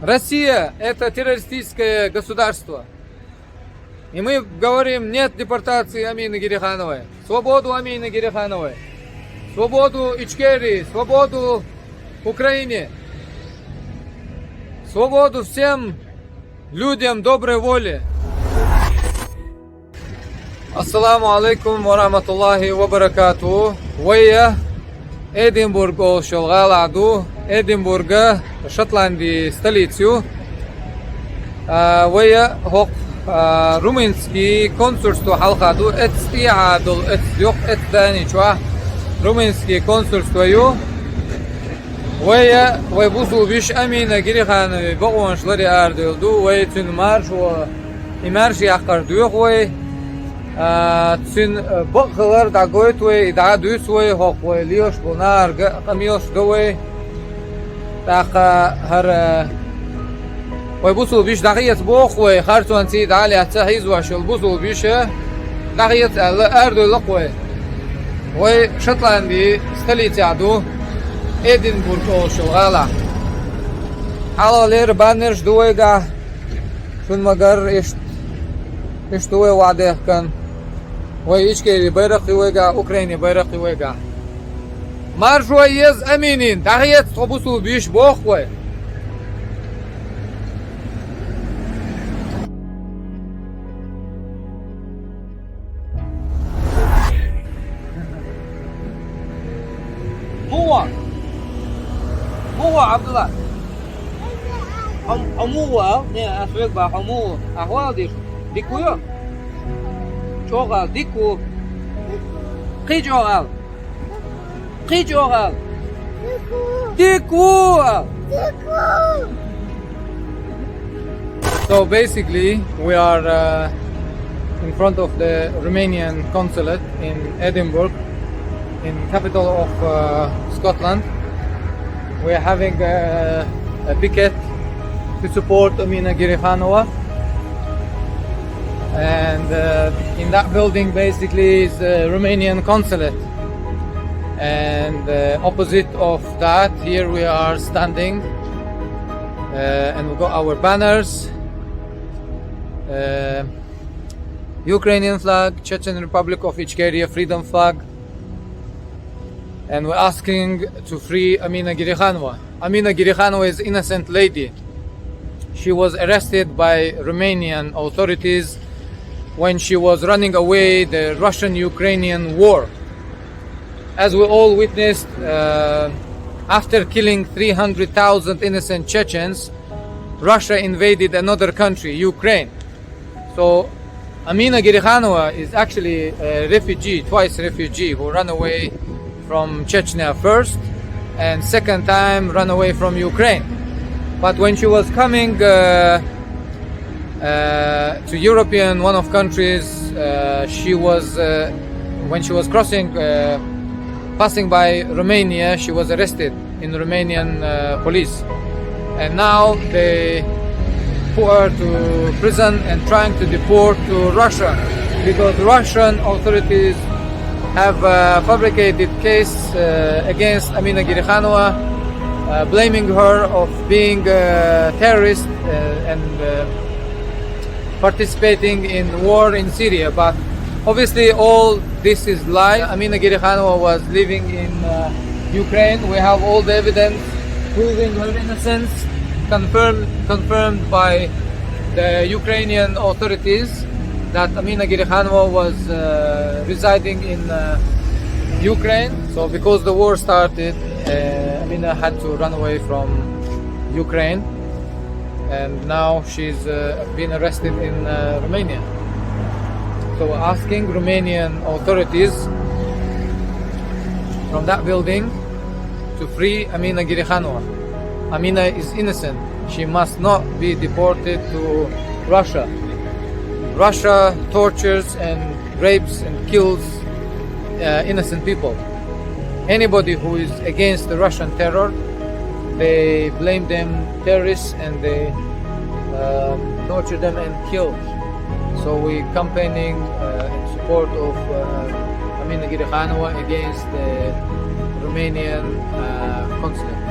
Россия – это террористическое государство. И мы говорим, нет депортации Амины Gerikhanovой. Свободу Амины Gerikhanovой. Свободу Ичкерии, свободу Украине. Свободу всем людям доброй воли. Ассаламу алейкум ва рахматуллахи ва баракатуху. Вая Эдинбург шолгал аду. Эдинбурга, Шотландии, столицу. Вая хок румынский консульство халхаду. Эцтиадул, эцдюк, эцданичва. Румынский консульство ю. Вая бусул биш Амина Gerikhanovой багуаншлари ардылду. Вая тюн марш ва имарш яққардуйық вай. Тюн бақылар дагойт вай ида дүйс вай хоқ вай лиош бунар қамиош гавай. Тақа хар вай бусул биш дағият боқ вай хартуан си дали атса хиз вашыл бусул биш дағият ардылық вай. Вай Шотландии столицаду Эдинбург шолгала. Алалер баннер ждуйга. Шун магар иштуй ваде кан. Вай ичкери байрaq дуйга, Украине байрaq дуйга. Маршуа ез Aminin. Тахият тобусул биш бох вай. مو عبد الله حموه ne asbek ba hamu ahwal dikuyo çoğal diku qijoğal diku. So basically we are in front of the Romanian consulate in Edinburgh, in capital of Scotland. We are having a picket to support Amina Gerikhanova, and in that building basically is the Romanian consulate, and opposite of that here we are standing, and we got our banners, Ukrainian flag, Chechen Republic of Ichkeria freedom flag. And we're asking to free Amina Gerikhanova. Amina Gerikhanova is an innocent lady. She was arrested by Romanian authorities when she was running away the Russian-Ukrainian war. As we all witnessed, after killing 300,000 innocent Chechens, Russia invaded another country, Ukraine. So Amina Gerikhanova is actually a refugee, twice refugee, who ran away from Chechnya first, and second time run away from Ukraine. But when she was coming to European one of countries, she was when she was passing by Romania, she was arrested in Romanian police, and now they put her to prison and trying to deport to Russia, because Russian authorities have fabricated case against Amina Gerikhanova, blaming her of being a terrorist and participating in war in Syria. But obviously all this is lie. Amina Gerikhanova was living in Ukraine. We have all the evidence proving her innocence, confirmed by the Ukrainian authorities, that Amina Gerikhanova was residing in Ukraine. So because the war started, Amina had to run away from Ukraine, and now she's been arrested in Romania. So we're asking Romanian authorities from that building to free Amina Gerikhanova. Amina is innocent. She must not be deported to Russia. Russia tortures and rapes and kills innocent people. Anybody who is against the Russian terror, they blame them terrorists and they torture them and kill. So we're campaigning in support of Amina Gerikhanova against the Romanian consulate.